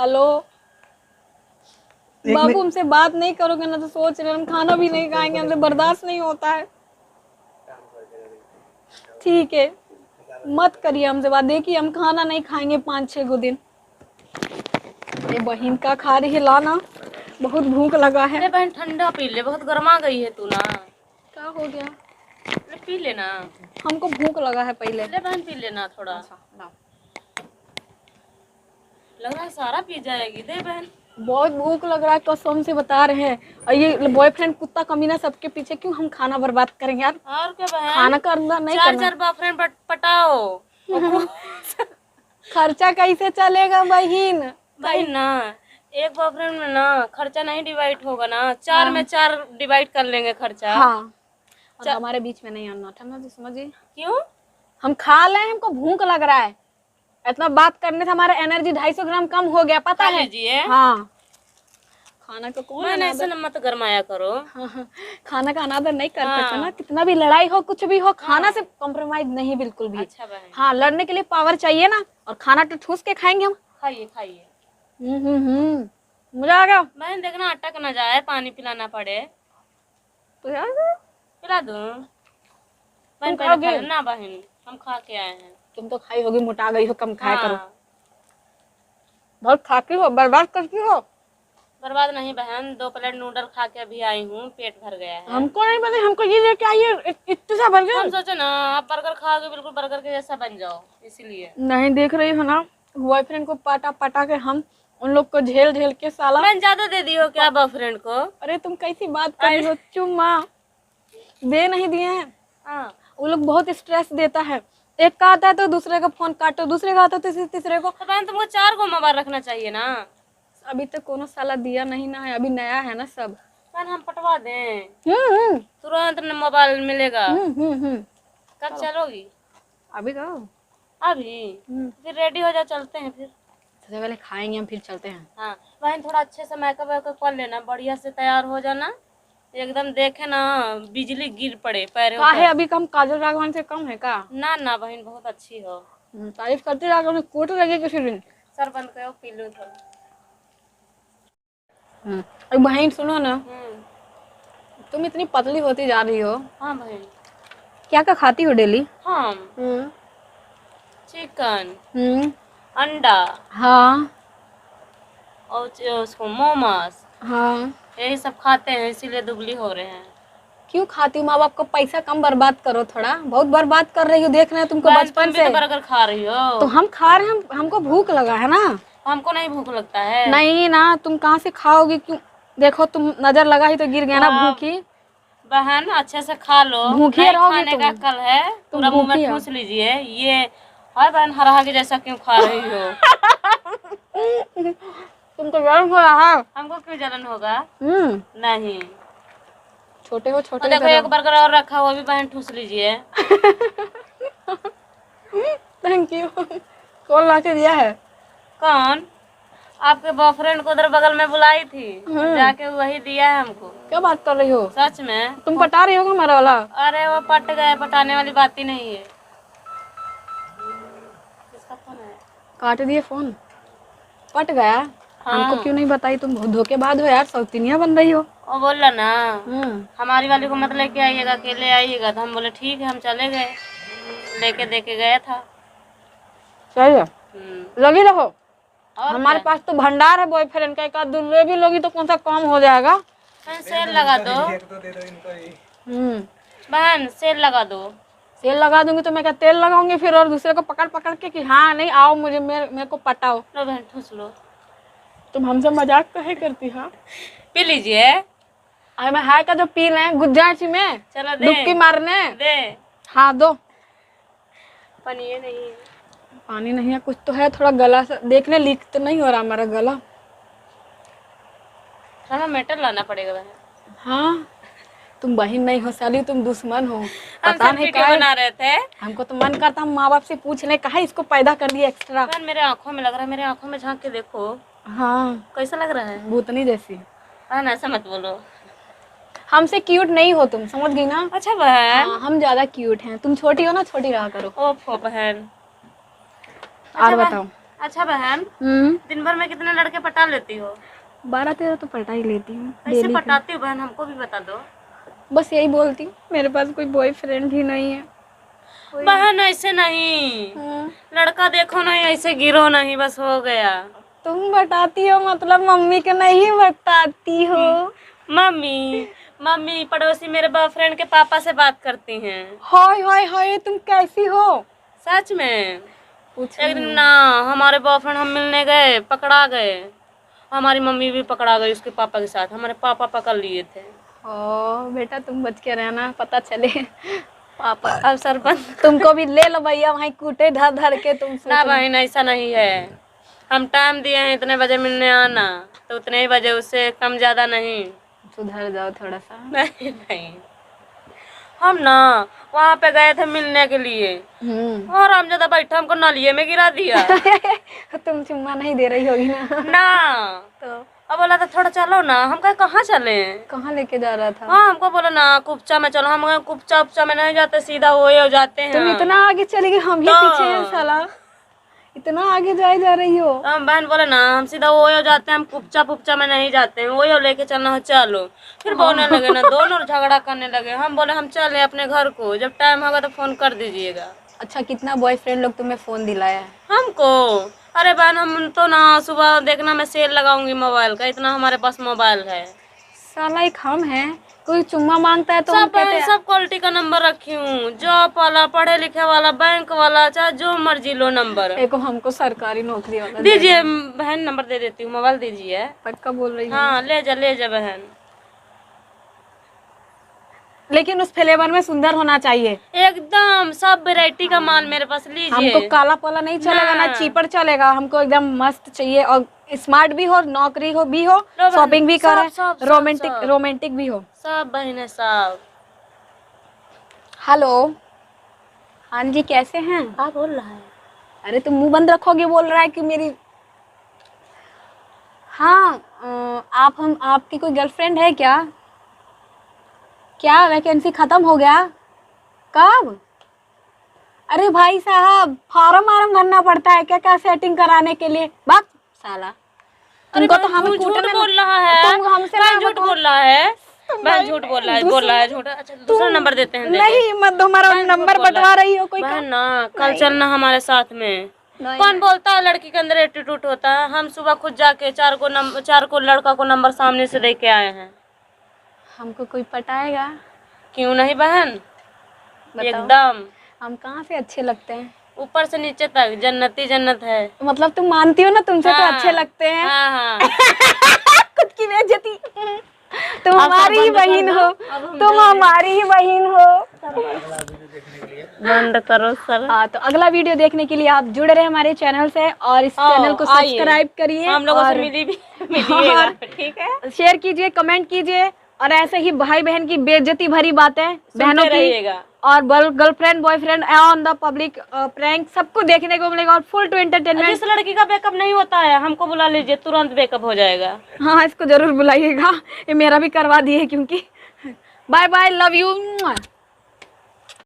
Hello बाबू, हमसे बात नहीं करोगे ना तो सोच रहे हम खाना भी नहीं खाएंगे, हमसे बर्दाश्त नहीं होता है। ठीक है, मत करिए हमसे बात। देखिए हम खाना नहीं खाएंगे 5-6 दिन। ये बहन का खा रही है लाना, बहुत भूख लगा है। अरे बहन ठंडा पी ले, बहुत गर्मा गई है तू ना। क्या हो गया? अरे पी लेना। हमको भूख लगा है पहले। ले बहन पी लेना थोड़ा। अच्छा लाओ। लग रहा है सारा पी जाएगी। दे बहन। बहुत भूख लग रहा है, कसम से बता रहे हैं। और ये बॉयफ्रेंड कुत्ता कमीना सबके पीछे क्यों हम खाना बर्बाद करेंगे यार? और क्या बहन, खाना करना नहीं करना। 4 बॉयफ्रेंड पटाओ। खर्चा कैसे चलेगा बहन? बहन ना, एक बॉयफ्रेंड में ना खर्चा नहीं डिवाइड होगा ना, 4 में 4 डिवाइड कर लेंगे खर्चा। हाँ, और हमारे बीच में नहीं आना था, समझिए। क्यों? हम खा ले, हमको भूख लग रहा है। इतना बात करने से हमारा एनर्जी 250 ग्राम कम हो गया, पता है? लीजिए। हाँ, खाना का कौन मैंने ऐसे मत गरमाया करो। हाँ, खाना का अनादर नहीं कर सकते ना। कितना भी लड़ाई हो, कुछ भी हो, खाना से कॉम्प्रोमाइज नहीं बिल्कुल भी। अच्छा बहन। हाँ, लड़ने के लिए पावर चाहिए ना, और खाना तो ठूस के खाएंगे हम। खाइए खाइए। मजा आ गया। बहन देखना अटक न जाए, पानी पिलाना पड़े तो यार पिला दूं। बहन खाओगे? पहले खा ना बहन, हम खा के आए हैं। तुम तो खाई होगी, मोटा गई हो, कम खाया करो। हाँ। बहुत खाती हो, बर्बाद करती हो। बर्बाद नहीं बहन, 2 प्लेट नूडल खा के अभी आई हूँ, पेट भर गया है। हमको नहीं पता, हमको ये लेके आइए इतना सा बर्गर। हम सोचे ना आप बर्गर खाओगे बिल्कुल बर्गर के जैसा बन जाओ, इसीलिए। नहीं देख रही हो ना, बॉयफ्रेंड को पाटा पाटा के हम उन लोग को झेल झेल के साला। मैंने ज्यादा दे दी हो क्या बॉयफ्रेंड को? अरे तुम कैसी बात कर रही हो? चुम्मा दे नहीं दिए हैं। हाँ। वो लोग बहुत स्ट्रेस देता है। एक का आता है तो दूसरे का फोन काटो, दूसरे का आता है तो तीसरे को। तो बहन तुमको 4 को मोबाइल रखना चाहिए ना। अभी तक कोनो साला दिया नहीं ना है, अभी नया है ना सब। बहन हम पटवा दें, हम्म तुरंत मोबाइल मिलेगा। हम्म। कब चलोगी? अभी कहो। अभी फिर रेडी हो जाओ, चलते हैं फिर। सबसे पहले खाएंगे हम, फिर चलते हैं। हाँ बहन, थोड़ा अच्छे से मेकअप वेकअप कर लेना, बढ़िया से तैयार हो जाना, एकदम देखे ना बिजली गिर पड़े पैरों का है पर। अभी कम? काजल राघवन से कम है का? ना ना बहन, बहुत अच्छी हो। तारीफ करते राघवन, कोट लगे किसी दिन। सर बंद करो, पी लूं थोड़ा। अरे बहन सुनो ना, तुम इतनी पतली होती जा रही हो। हाँ बहन। क्या क्या खाती हो डेली? हम चिकन, हम्म। अंडा, हाँ और उसको मोमोस, हाँ। यही सब खाते हैं, इसीलिए दुबली हो रहे हैं। क्यों खाती हो? माँ बाप को पैसा कम बर्बाद करो, थोड़ा बहुत बर्बाद कर रही हो, देख रहे हैं तुमको बहन, बचपन तुम भी से। तो बर्गर खा रही हो। तो हम खा रहे हैं, हमको भूख लगा है ना। हमको नहीं भूख लगता है। नहीं ना, तुम कहाँ से खाओगी? क्यों? देखो तुम नजर लगा ही तो गिर गया ना भूखी। बहन अच्छे से खा लो, भूखी नहीं रहोगी खाने तुम। का कल है, पूरा मुंह में ठूस लीजिए। ये हाय बहन, हरा के जैसा क्यों खा रही हो? तुमको जलन हो रहा है? हमको क्यों जलन होगा? नहीं। छोटे हो, छोटे और देखो एक बर्गर और रखा हुआ भी, बहन ठूस लीजिए। Thank you. कौन ला के दिया है? कौन? आपके बॉयफ्रेंड को उधर बगल में बुलाई थी, जाके वही दिया है हमको। क्या बात कर रही हो? सच में। तुम पटा रही हो हमारा वाला? अरे वो पट गए, पटाने वाली बात ही नहीं है। किसका फोन है? काट दिए फोन? पट गया? हाँ। हमको क्यों नहीं बताई? तुम बहुत धोखेबाज हो यार, सौतीनिया बन रही हो। वो बोला ना हमारी वाली को मत लेके आइएगा, अकेले आइएगा। तो हम बोले ठीक है, हम चले गए, लेके देके गया था। सही है, लगी रहो। और हमारे पास तो भंडार है बॉयफ्रेंड का, एक आध दूल्हे भी लोगी तो कौन सा कम हो जाएगा। बहन सेल लगा दो। बहन सेल लगा दो। तेल लगा दूंगी तो मैं क्या तेल लगाऊंगी फिर, और दूसरे को पकड़ पकड़ के कि हाँ नहीं आओ, मुझे मेरे को पटाओ। लो बहन ठूस लो। तुम हमसे मजाक काहे करती हो? पी लीजिए। अरे मैं हाय का जो पी रहे हैं गुजराती में, चलो दे। डुबकी मारने दे। हाँ दो। पानी ये नहीं है। पानी नहीं है, कुछ तो है थोड़ा गला से देखने, लीक तो नहीं हो रहा हमारा गला। थर्मामीटर लाना पड़ेगा बहन। हाँ, तुम बहन नहीं हो साली, तुम दुश्मन हो। हम पता नहीं वीडियो क्या बना रहे थे। हमको तो मन करता हम माँ बाप से पूछ ले, कहा इसको पैदा कर दिया एक्स्ट्रा। बहन मेरे आंखों में लग रहा है, मेरे आंखों में झांक के देखो। हाँ, कैसा लग रहा है? भूतनी जैसी। बहन ऐसा मत बोलो, हमसे क्यूट नहीं हो तुम, समझ गई ना? अच्छा बहन। हाँ, हम ज्यादा क्यूट हैं, तुम छोटी हो ना, छोटी रहा करो। ओफो बहन। और बताओ, अच्छा बहन, दिन भर में कितने लड़के पटा लेती हो? 12-13 तो पटा ही लेती हूँ कैसे डेली। पटाती हो बहन, हमको भी बता दो। बस यही बोलती हूँ, मेरे पास कोई बॉयफ्रेंड भी नहीं है। बहन ऐसे नहीं, लड़का देखो नहीं, ऐसे गिरो नहीं, बस हो गया। तुम बताती हो मतलब मम्मी को नहीं बताती हो? मम्मी मम्मी पड़ोसी मेरे बॉयफ्रेंड के पापा से बात करती हैं। हाय हाय हाय, तुम कैसी हो? सच में। पूछो एक दिन ना हमारे बॉयफ्रेंड, हम मिलने गए, पकड़ा गए। हमारी मम्मी भी पकड़ा गई उसके पापा के साथ, हमारे पापा पकड़ लिए थे। ओ बेटा तुम बच के रहना, पता चले पापा अब सरपंच तुमको भी ले लो भैया, वहीं कूटे धर धर के। तुम ना बहन ऐसा नहीं है, हम टाइम दिए हैं इतने बजे मिलने आना, तो उतने ही बजे, उससे कम ज्यादा नहीं। सुधर जाओ थोड़ा सा। नहीं नहीं, हम ना वहाँ पे गए थे मिलने के लिए, और हम ज्यादा बैठा, हमको नालिये में गिरा दिया। तुम चुम्मा नहीं दे रही होगी ना? ना तो अब बोला था थोड़ा चलो ना, हम कहे कहाँ चले? कहाँ लेके जा रहा था? हाँ हमको बोला ना कुपचा में चलो, हम कहे कुपचा उपचा में नहीं जाते, सीधा वो हो जाते हैं। तुम इतना आगे चली गई, हम ही तो पीछे हैं साला। इतना आगे जा रही हो? तो हम बहन बोले ना हम सीधा वो हो जाते हैं, हम कुपचा पुपचा में नहीं जाते हैं, वो हो लेके चलना है चलो। फिर बोलने लगे ना, दोनों झगड़ा करने लगे। हम बोले हम चले अपने घर को, जब टाइम होगा तो फोन कर दीजिएगा। अच्छा, कितना बॉयफ्रेंड लोग तुम्हें फोन दिलाया है? हमको? अरे बहन हम तो ना सुबह देखना मैं सेल लगाऊंगी मोबाइल का, इतना हमारे पास मोबाइल है। साला एक हम है, कोई चुम्मा मांगता है तो हम सब कहते बहन हैं। सब क्वालिटी का नंबर रखी हूँ, जॉब वाला, पढ़े लिखे वाला, बैंक वाला, चाहे जो मर्जी लो नंबर। देखो हमको सरकारी नौकरी वाला दीजिए बहन, नंबर दे देती हूँ, मोबाइल दीजिए। पक्का बोल रही हूँ? हाँ ले जा बहन। लेकिन उस फ्लेवर में सुंदर होना चाहिए एकदम सब वैरायटी का माल मेरे पास, लीजिए। हमको काला पोला नहीं चलेगा ना चीपर चलेगा, हमको एकदम मस्त चाहिए, और स्मार्ट भी हो, नौकरी हो भी हो, शॉपिंग भी करे, रोमांटिक भी हो। सब बहने सब। हेलो, हाँ जी कैसे हैं? क्या बोल रहा है? अरे तुम मुंह बंद रखोगे, बोल रहा है कि मेरी। हाँ आपकी कोई गर्लफ्रेंड है क्या? क्या वैकेंसी खत्म हो गया? कब? अरे भाई साहब, फार्म भरना पड़ता है क्या क्या सेटिंग कराने के लिए? बाप साला, तुमको तो हमें झूठ बोल रहा है, तुम हमसे ना झूठ बोल रहा है, बहन झूठ बोल रहा है झूठ। अच्छा दूसरा नंबर देते हैं। नहीं मत, हमारा नंबर बंटवा रही हो कोई? बहन ना कल चलना हमारे साथ में। कौन बोलता है लड़की के अंदर एटीट्यूड होता है? हम सुबह खुद जाके चार को लड़का को नंबर सामने से दे के आए हैं। हमको कोई पटाएगा? क्यों नहीं बहन, एकदम। हम कहाँ से अच्छे लगते हैं? ऊपर से नीचे तक जन्नती जन्नत है। मतलब तुम मानती हो ना, तुमसे तो अच्छे लगते हैं। हाँ। खुद की बेइज्जती। तुम हमारी ही बहन हो, तुम हमारी ही बहन हो। बंद करो सर। हाँ तो अगला वीडियो देखने के लिए आप जुड़े रहे हमारे चैनल से, और इस चैनल को सब्सक्राइब करिए, हम लोगों से मिलिएगा, ठीक है? शेयर कीजिए, कमेंट कीजिए, और ऐसे ही भाई बहन की बेइज्जती भरी बातें बहनों की और girlfriend boyfriend on the public prank सबको देखने को मिलेगा, और फुल टू एंटरटेनमेंट। जिस लड़की का बैकअप नहीं होता है हमको बुला लीजिए, तुरंत बैकअप हो जाएगा। हाँ इसको जरूर बुलाइएगा, ये मेरा भी करवा दिए क्योंकि। Bye bye, love you.